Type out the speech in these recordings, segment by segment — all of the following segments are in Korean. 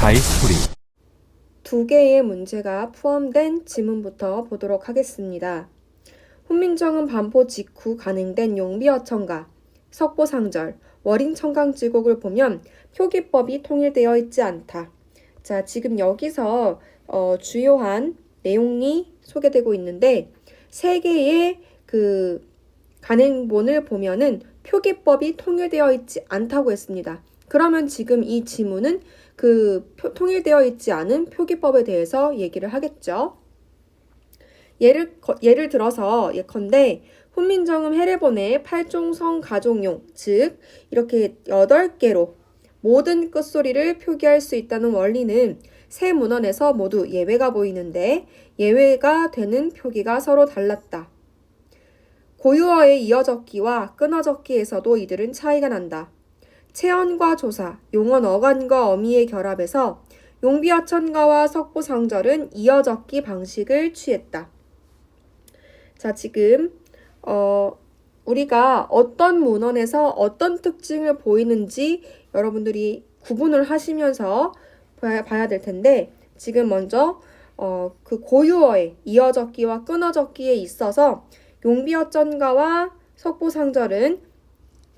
사이소리. 두 개의 문제가 포함된 지문부터 보도록 하겠습니다. 훈민정음 반포 직후 간행된 용비어천가, 석보상절, 월인청강지곡을 보면 표기법이 통일되어 있지 않다. 자, 지금 여기서 주요한 내용이 소개되고 있는데 세 개의 그 간행본을 보면은 표기법이 통일되어 있지 않다고 했습니다. 그러면 지금 이 지문은 통일되어 있지 않은 표기법에 대해서 얘기를 하겠죠. 예를 들어서 예컨대 훈민정음 해례본의 팔종성 가종용, 즉 이렇게 8개로 모든 끝소리를 표기할 수 있다는 원리는 세 문헌에서 모두 예외가 보이는데 예외가 되는 표기가 서로 달랐다. 고유어의 이어적기와 끊어적기에서도 이들은 차이가 난다. 체언과 조사, 용언 어간과 어미의 결합에서 용비어천가와 석보상절은 이어적기 방식을 취했다. 자, 지금 우리가 어떤 문헌에서 어떤 특징을 보이는지 여러분들이 구분을 하시면서 봐야 될 텐데 지금 먼저 그 고유어의 이어적기와 끊어적기에 있어서 용비어천가와 석보상절은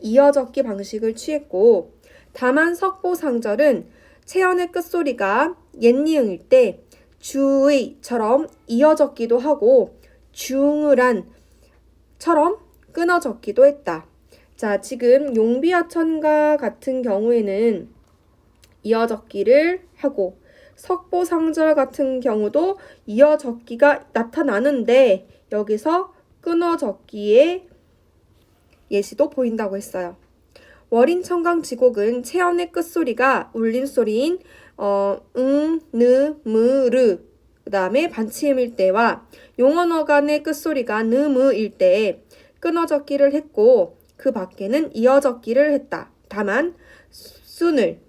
이어적기 방식을 취했고 다만 석보상절은 체언의 끝소리가 옛니응일 때 주의처럼 이어적기도 하고 중을한처럼 끊어적기도 했다. 자, 지금 용비어천가 같은 경우에는 이어적기를 하고 석보상절 같은 경우도 이어적기가 나타나는데 여기서 끊어적기의 예시도 보인다고 했어요. 월인청강지곡은 체언의 끝소리가 울림소리인 느, 무, 르 그 다음에 반치음일 때와 용언어간의 끝소리가 느, 무일 때에 끊어적기를 했고 그 밖에는 이어적기를 했다. 다만 순을,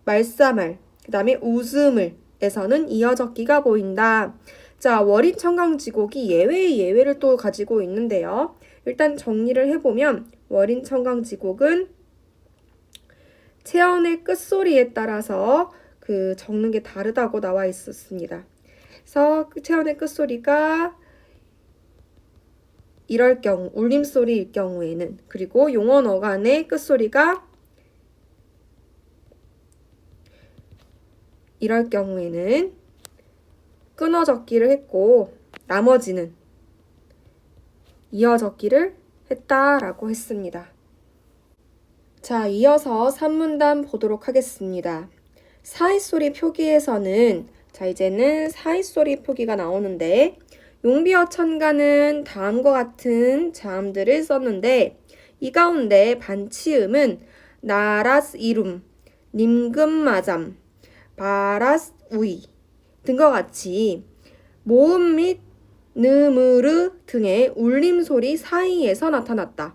말싸말, 그 다음에 웃음을 에서는 이어적기가 보인다. 자, 월인청강지곡이 예외의 예외를 또 가지고 있는데요. 일단 정리를 해보면 월인청강지곡은 체언의 끝소리에 따라서 적는 게 다르다고 나와 있었습니다. 그래서 체언의 끝소리가 이럴 경우, 울림소리일 경우에는 그리고 용언 어간의 끝소리가 이럴 경우에는 끊어적기를 했고 나머지는 이어적기를 했다라고 했습니다. 자, 이어서 산문단 보도록 하겠습니다. 사이소리 표기에서는 자, 이제는 사이소리 표기가 나오는데 용비어천가는 다음과 같은 자음들을 썼는데 이 가운데 반치음은 나라스 이룸, 님금마잠, 바라스 우이 등과 같이 모음 및 느무르 등의 울림소리 사이에서 나타났다.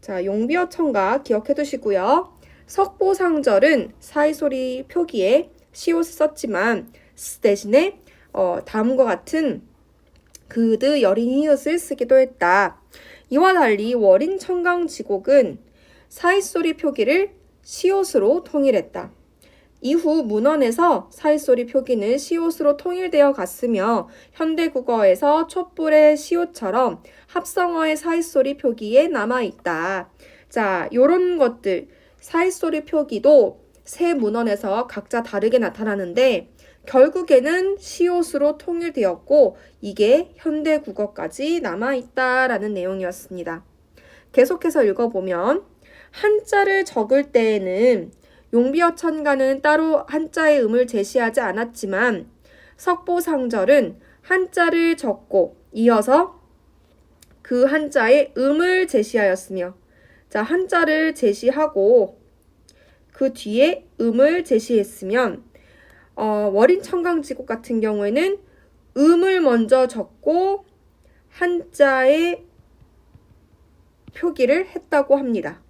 자, 용비어천가 기억해 두시고요. 석보상절은 사이소리 표기에 시옷을 썼지만 대신에 다음과 같은 그드 여린 히읗을 쓰기도 했다. 이와 달리 월인청강지곡은 사이소리 표기를 시옷으로 통일했다. 이후 문헌에서 사이소리 표기는 시옷으로 통일되어 갔으며 현대국어에서 촛불의 시옷처럼 합성어의 사이소리 표기에 남아있다. 자, 요런 것들 사이소리 표기도 세 문헌에서 각자 다르게 나타나는데 결국에는 시옷으로 통일되었고 이게 현대국어까지 남아있다라는 내용이었습니다. 계속해서 읽어보면 한자를 적을 때에는 용비어천가는 따로 한자의 음을 제시하지 않았지만 석보상절은 한자를 적고 이어서 그 한자의 음을 제시하였으며 자, 한자를 제시하고 그 뒤에 음을 제시했으면 월인청강지곡 같은 경우에는 음을 먼저 적고 한자의 표기를 했다고 합니다.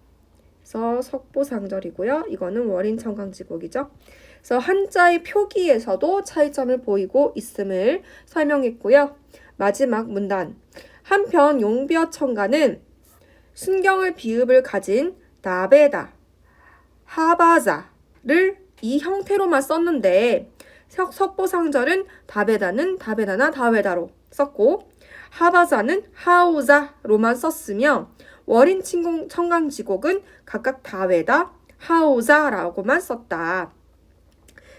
그래서 석보상절이고요. 이거는 월인청강지곡이죠. 그래서 한자의 표기에서도 차이점을 보이고 있음을 설명했고요. 마지막 문단. 한편 용비어천가는 순경을 비읍을 가진 나베다, 하바자, 이 형태로만 썼는데 석보상절은 다베다는 다베다나 다베다로 썼고 하바자는 하우자로만 썼으며 월인 청강지곡은 각각 다베다, 하우자라고만 썼다.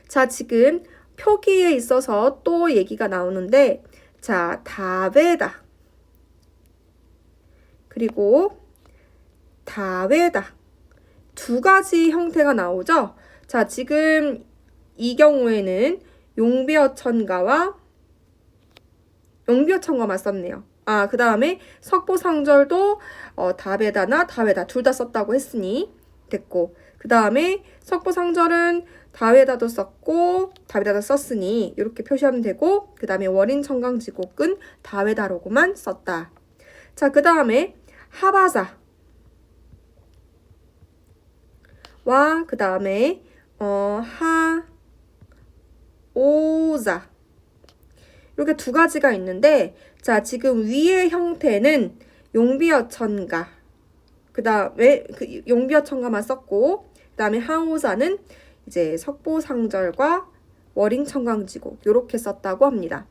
자, 지금 표기에 있어서 또 얘기가 나오는데 자, 다베다 그리고 다베다 두 가지 형태가 나오죠. 자, 지금 이 경우에는 용비어천가만 썼네요. 그 다음에 석보상절도 다베다나 다베다 둘 다 썼다고 했으니 됐고, 그 다음에 석보상절은 다베다도 썼고 다베다도 썼으니 이렇게 표시하면 되고, 그 다음에 월인청강지곡은 다베다로고만 썼다. 자, 그 다음에 하바자와 그 다음에 하오자 이렇게 두 가지가 있는데, 자, 지금 위의 형태는 용비어천가 그 다음에 용비어천가만 썼고, 그 다음에 하오자는 이제 석보상절과 월인청강지곡 이렇게 썼다고 합니다.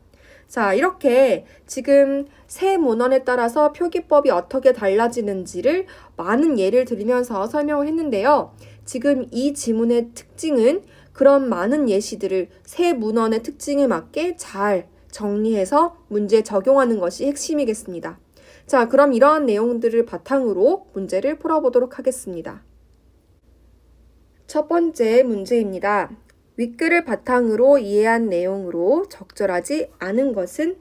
자, 이렇게 지금 새 문헌에 따라서 표기법이 어떻게 달라지는지를 많은 예를 들면서 설명을 했는데요. 지금 이 지문의 특징은 그런 많은 예시들을 새 문헌의 특징에 맞게 잘 정리해서 문제에 적용하는 것이 핵심이겠습니다. 자, 그럼 이러한 내용들을 바탕으로 문제를 풀어보도록 하겠습니다. 첫 번째 문제입니다. 윗글을 바탕으로 이해한 내용으로 적절하지 않은 것은?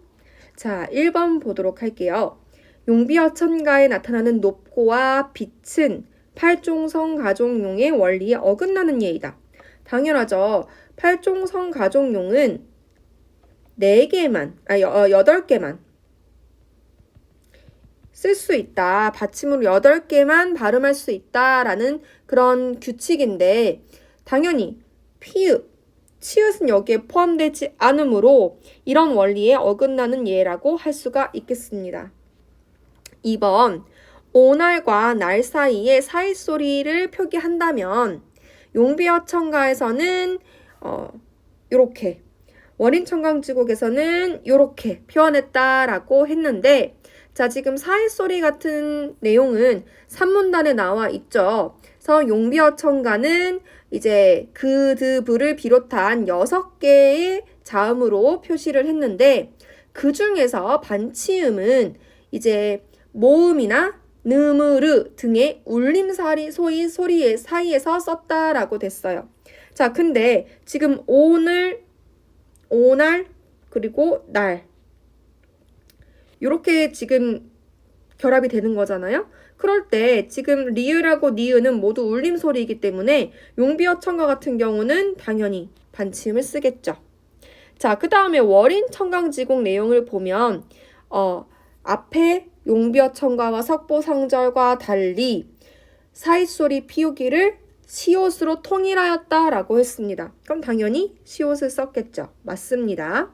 자, 1번 보도록 할게요. 용비어천가에 나타나는 높고와 빛은 팔종성 가족용의 원리에 어긋나는 예이다. 당연하죠. 팔종성 가족용은 8개만 쓸 수 있다. 받침으로 8개만 발음할 수 있다라는 그런 규칙인데, 당연히 피읍, 치읓은 여기에 포함되지 않으므로 이런 원리에 어긋나는 예라고 할 수가 있겠습니다. 2번, 오날과 날 사이에 사이소리를 표기한다면 용비어천가에서는 이렇게, 월인청강지곡에서는 이렇게 표현했다라고 했는데, 자, 지금 사이소리 같은 내용은 산문단에 나와 있죠. 그래서 용비어천가는 이제 그, 드, 부를 비롯한 6개의 자음으로 표시를 했는데, 그 중에서 반치음은 이제 모음이나 느무르 등의 울림사리 소리 사이에서 썼다라고 됐어요. 자, 근데 지금 오날, 그리고 날 이렇게 지금 결합이 되는 거잖아요. 그럴 때 지금 리을하고 니은은 모두 울림 소리이기 때문에 용비어천가 같은 경우는 당연히 반치음을 쓰겠죠. 자, 그 다음에 월인청강지곡 내용을 보면 앞에 용비어천가와 석보상절과 달리 사이소리 피우기를 시옷으로 통일하였다라고 했습니다. 그럼 당연히 시옷을 썼겠죠. 맞습니다.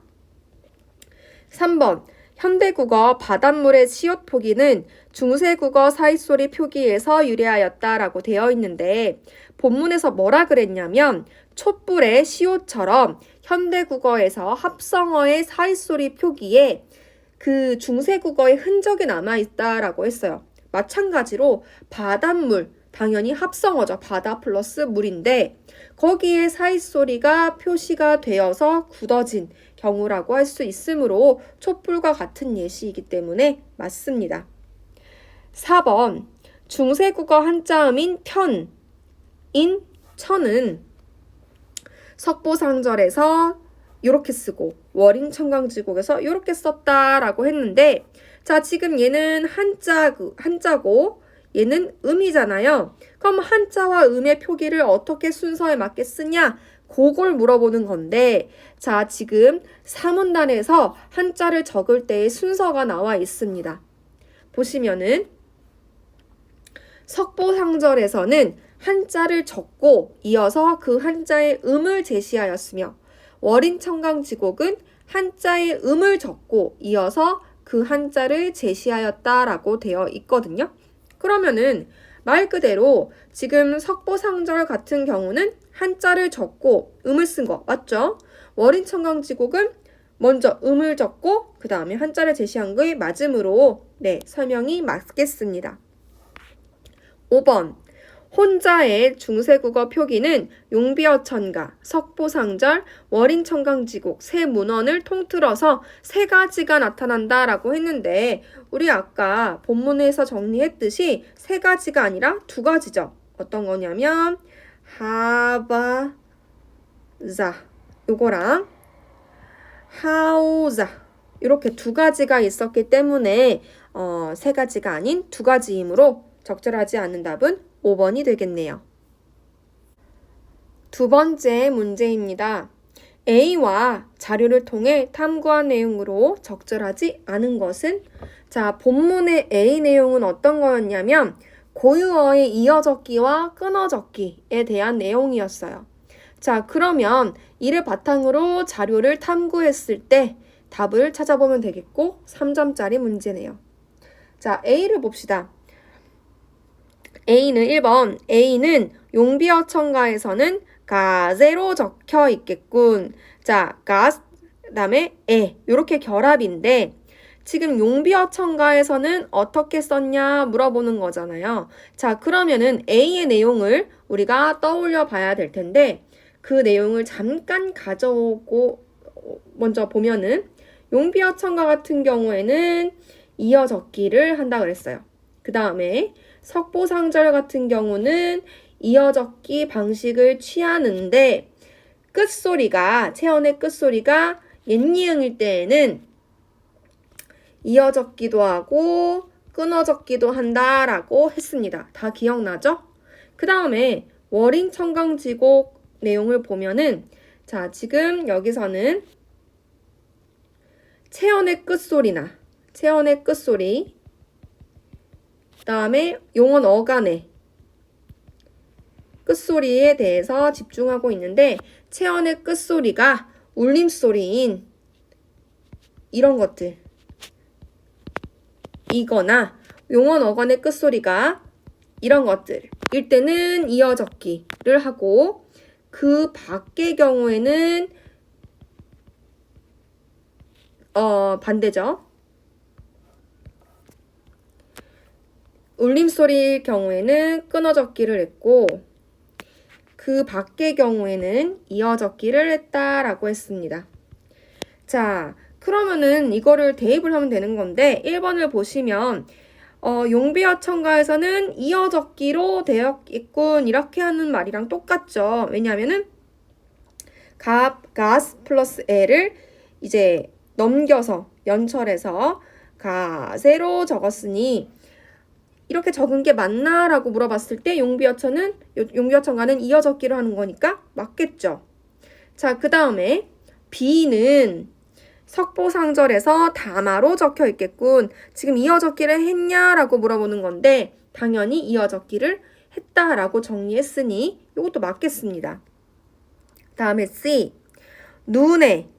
3번, 현대국어 바닷물의 시옷 표기는 중세국어 사이소리 표기에서 유래하였다라고 되어 있는데, 본문에서 뭐라 그랬냐면 촛불의 시옷처럼 현대국어에서 합성어의 사이소리 표기에 그 중세국어의 흔적이 남아있다라고 했어요. 마찬가지로 바닷물, 당연히 합성어죠. 바다 플러스 물인데 거기에 사이소리가 표시가 되어서 굳어진 경우라고 할 수 있으므로 촛불과 같은 예시이기 때문에 맞습니다. 4번, 중세국어 한자음인 편인 천은 석보상절에서 이렇게 쓰고 월인청강지곡에서 이렇게 썼다라고 했는데, 자, 지금 얘는 한자고 얘는 음이잖아요. 그럼 한자와 음의 표기를 어떻게 순서에 맞게 쓰냐? 그걸 물어보는 건데, 자, 지금 사문단에서 한자를 적을 때의 순서가 나와 있습니다. 보시면은 석보상절에서는 한자를 적고 이어서 그 한자의 음을 제시하였으며, 월인청강지곡은 한자의 음을 적고 이어서 그 한자를 제시하였다라고 되어 있거든요. 그러면은 말 그대로 지금 석보상절 같은 경우는 한자를 적고 음을 쓴 거 맞죠? 월인 청강지곡은 먼저 음을 적고 그 다음에 한자를 제시한 거에 맞음으로 네, 설명이 맞겠습니다. 5번 혼자의 중세국어 표기는 용비어천가, 석보상절, 월인청강지곡 세 문헌을 통틀어서 세 가지가 나타난다라고 했는데 우리 아까 본문에서 정리했듯이 세 가지가 아니라 두 가지죠. 어떤 거냐면 하바자 요거랑 하우자 이렇게 두 가지가 있었기 때문에 세 가지가 아닌 두 가지이므로 적절하지 않은 답은 5번이 되겠네요. 두 번째 문제입니다. A와 자료를 통해 탐구한 내용으로 적절하지 않은 것은 자, 본문의 A 내용은 어떤 거였냐면 고유어의 이어적기와 끊어적기에 대한 내용이었어요. 자, 그러면 이를 바탕으로 자료를 탐구했을 때 답을 찾아보면 되겠고 3점짜리 문제네요. 자, A를 봅시다. A는 1번. A는 용비어천가에서는 가제로 적혀 있겠군. 자, 가스 그다음에 에 이렇게 결합인데 지금 용비어천가에서는 어떻게 썼냐 물어보는 거잖아요. 자, 그러면은 A의 내용을 우리가 떠올려 봐야 될 텐데 그 내용을 잠깐 가져오고 먼저 보면은 용비어천가 같은 경우에는 이어적기를 한다 그랬어요. 그 다음에 석보상절 같은 경우는 이어적기 방식을 취하는데 끝소리가 체언의 끝소리가 옛니응일 때에는 이어적기도 하고 끊어적기도 한다라고 했습니다. 다 기억나죠? 그 다음에 월인청강지곡 내용을 보면은 자, 지금 여기서는 체언의 끝소리 그 다음에 용언 어간의 끝소리에 대해서 집중하고 있는데 체언의 끝소리가 울림소리인 이런 것들 이거나 용언 어간의 끝소리가 이런 것들일 때는 이어적기를 하고 그 밖의 경우에는 반대죠. 울림소리일 경우에는 끊어적기를 했고 그 밖의 경우에는 이어적기를 했다라고 했습니다. 자, 그러면은 이거를 대입을 하면 되는 건데 1번을 보시면 용비어천가에서는 이어적기로 되어 있군 이렇게 하는 말이랑 똑같죠. 왜냐하면은 가스 플러스 에를 이제 넘겨서 연철해서 가세로 적었으니 이렇게 적은 게 맞나? 라고 물어봤을 때 용비어천가는 이어적기로 하는 거니까 맞겠죠. 자, 그 다음에 B는 석보상절에서 담아로 적혀 있겠군. 지금 이어적기를 했냐라고 물어보는 건데 당연히 이어적기를 했다라고 정리했으니 이것도 맞겠습니다. 다음에 C. 눈에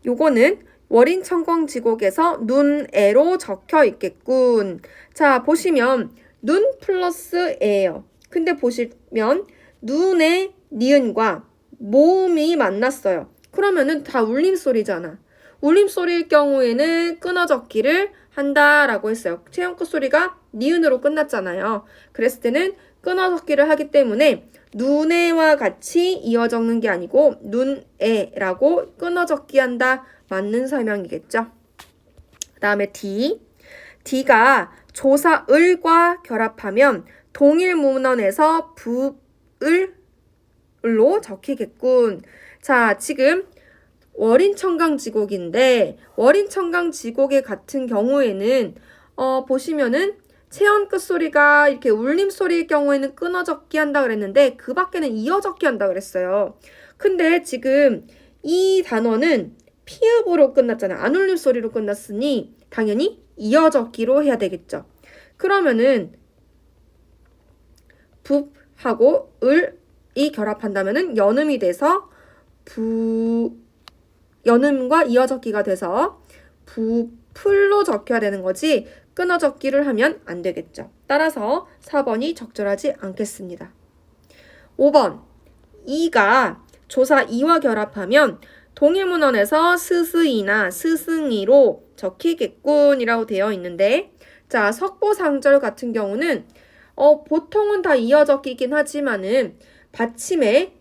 요거는 월인청강지곡에서 눈에로 적혀 있겠군. 자, 보시면 눈 플러스 에예요. 근데 보시면 눈의 니은과 모음이 만났어요. 그러면은 다 울림소리잖아. 울림소리일 경우에는 끊어적기를 한다라고 했어요. 체형 끝소리가 니은으로 끝났잖아요. 그랬을 때는 끊어적기를 하기 때문에 눈에와 같이 이어 적는 게 아니고 눈에라고 끊어적기 한다. 맞는 설명이겠죠. 그 다음에 D. D가 조사 을과 결합하면 동일 문헌에서 부을로 적히겠군. 자, 지금 월인청강지곡인데 월인청강지곡의 같은 경우에는 보시면은 체언 끝소리가 이렇게 울림소리일 경우에는 끊어적기 한다 그랬는데 그 밖에는 이어적기 한다 그랬어요. 근데 지금 이 단어는 피읍으로 끝났잖아요. 안울림 소리로 끝났으니 당연히 이어적기로 해야 되겠죠. 그러면은 붓하고 을이 결합한다면은 연음이 돼서 연음과 이어적기가 돼서 부풀로 적혀야 되는 거지 끊어적기를 하면 안 되겠죠. 따라서 4번이 적절하지 않겠습니다. 5번 이가 조사 이와 결합하면 동일문헌에서 스스이나 스승이로 적히겠군이라고 되어 있는데 자, 석보상절 같은 경우는 보통은 다 이어 적히긴 하지만은 받침에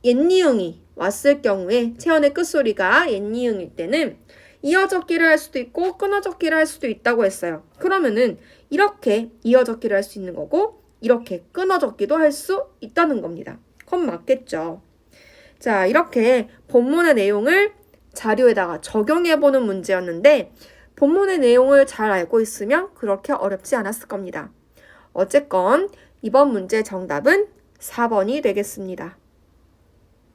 옛니응이 왔을 경우에 체언의 끝소리가 옛니응일 때는 이어 적기를 할 수도 있고 끊어 적기를 할 수도 있다고 했어요. 그러면은 이렇게 이어 적기를 할 수 있는 거고 이렇게 끊어 적기도 할 수 있다는 겁니다. 그건 맞겠죠. 자, 이렇게 본문의 내용을 자료에다가 적용해보는 문제였는데 본문의 내용을 잘 알고 있으면 그렇게 어렵지 않았을 겁니다. 어쨌건 이번 문제 정답은 4번이 되겠습니다.